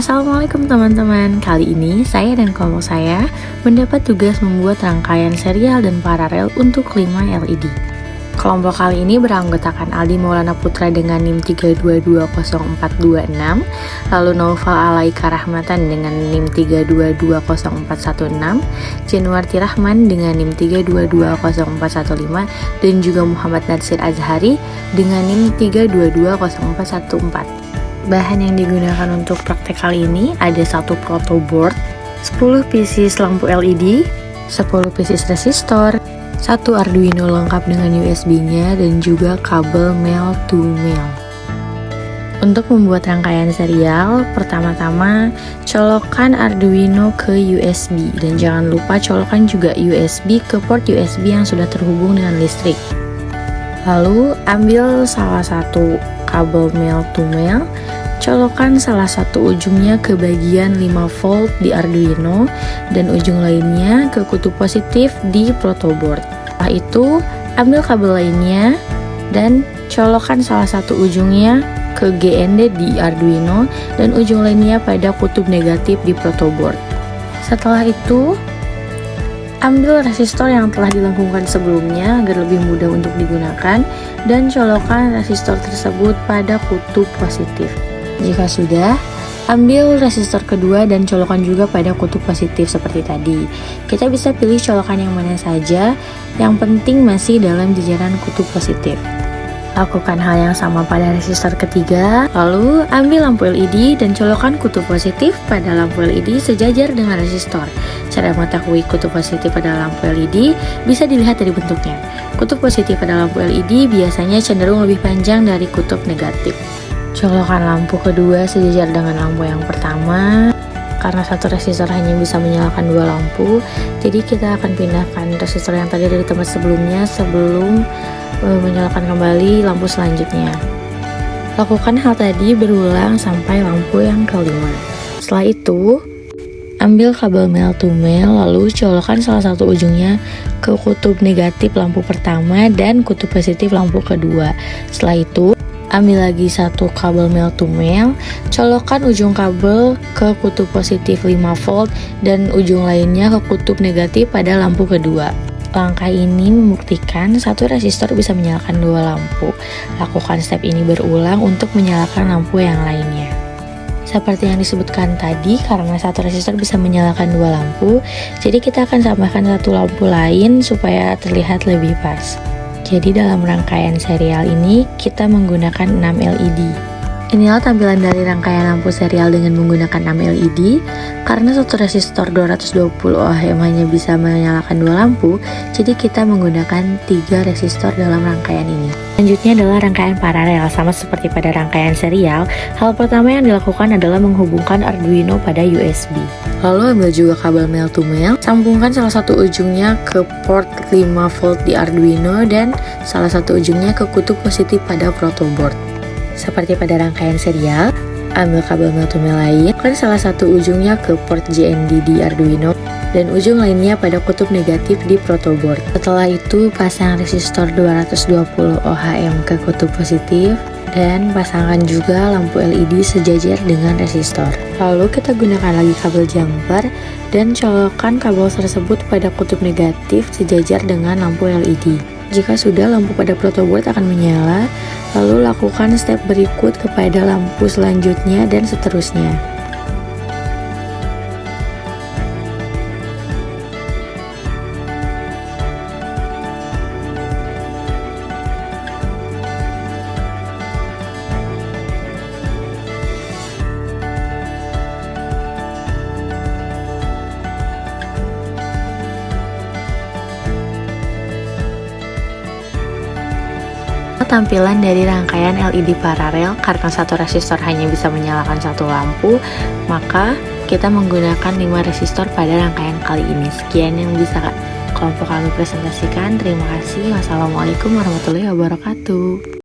Assalamualaikum teman-teman. Kali ini saya dan kelompok saya mendapat tugas membuat rangkaian serial dan paralel untuk 5 LED. Kelompok kali ini beranggotakan Aldi Maulana Putra dengan NIM 3220426, lalu Naufal Alaika Rahmatan dengan NIM 3220416, Januarti Rahman dengan NIM 3220415, dan juga Muhammad Natsir Azhari dengan NIM 3220414. Bahan yang digunakan untuk praktek kali ini ada 1 protoboard, 10 pieces lampu LED, 10 pieces resistor, 1 Arduino lengkap dengan USB-nya, dan juga kabel male to male. Untuk membuat rangkaian serial, pertama-tama colokkan Arduino ke USB, dan jangan lupa colokkan juga USB ke port USB yang sudah terhubung dengan listrik. Lalu ambil salah satu kabel male to male, colokkan salah satu ujungnya ke bagian 5 volt di Arduino dan ujung lainnya ke kutub positif di protoboard. Setelah itu, ambil kabel lainnya dan colokkan salah satu ujungnya ke GND di Arduino dan ujung lainnya pada kutub negatif di protoboard. Setelah itu, ambil resistor yang telah dilengkungkan sebelumnya agar lebih mudah untuk digunakan dan colokkan resistor tersebut pada kutub positif. Jika sudah, ambil resistor kedua dan colokkan juga pada kutub positif seperti tadi. Kita bisa pilih colokan yang mana saja, yang penting masih dalam jajaran kutub positif. Lakukan hal yang sama pada resistor ketiga, lalu ambil lampu LED dan colokkan kutub positif pada lampu LED sejajar dengan resistor. Cara mengetahui kutub positif pada lampu LED bisa dilihat dari bentuknya. Kutub positif pada lampu LED biasanya cenderung lebih panjang dari kutub negatif. Colokan lampu kedua sejajar dengan lampu yang pertama. Karena satu resistor hanya bisa menyalakan 2 lampu, jadi kita akan pindahkan resistor yang tadi dari tempat sebelumnya sebelum menyalakan kembali lampu selanjutnya. Lakukan hal tadi berulang sampai lampu yang kelima. Setelah itu, ambil kabel male to male, lalu colokkan salah satu ujungnya ke kutub negatif lampu pertama dan kutub positif lampu kedua. Setelah itu, ambil lagi 1 kabel male to male, colokkan ujung kabel ke kutub positif 5 volt dan ujung lainnya ke kutub negatif pada lampu kedua. Langkah ini membuktikan satu resistor bisa menyalakan 2 lampu. Lakukan step ini berulang untuk menyalakan lampu yang lainnya. Seperti yang disebutkan tadi, karena satu resistor bisa menyalakan 2 lampu, jadi kita akan tambahkan 1 lampu lain supaya terlihat lebih pas. Jadi dalam rangkaian serial ini kita menggunakan 6 LED. Inilah tampilan dari rangkaian lampu serial dengan menggunakan 6 LED. Karena satu resistor 220 ohm hanya bisa menyalakan 2 lampu, jadi kita menggunakan 3 resistor dalam rangkaian ini. Selanjutnya adalah rangkaian paralel. Sama seperti pada rangkaian serial, hal pertama yang dilakukan adalah menghubungkan Arduino pada USB. Lalu ambil juga kabel male to male, sambungkan salah satu ujungnya ke port 5 volt di Arduino dan salah satu ujungnya ke kutub positif pada protoboard. Seperti pada rangkaian serial, ambil kabel male to male lain, kan salah satu ujungnya ke port GND di Arduino dan ujung lainnya pada kutub negatif di protoboard. Setelah itu, pasang resistor 220 ohm ke kutub positif dan pasangkan juga lampu LED sejajar dengan resistor. Lalu kita gunakan lagi kabel jumper dan colokkan kabel tersebut pada kutub negatif sejajar dengan lampu LED. Jika sudah, lampu pada protoboard akan menyala, lalu lakukan step berikut kepada lampu selanjutnya dan seterusnya. Tampilan dari rangkaian LED paralel, karena satu resistor hanya bisa menyalakan 1 lampu, maka kita menggunakan 5 resistor pada rangkaian kali ini. Sekian yang bisa kelompok kami presentasikan. Terima kasih. Wassalamualaikum warahmatullahi wabarakatuh.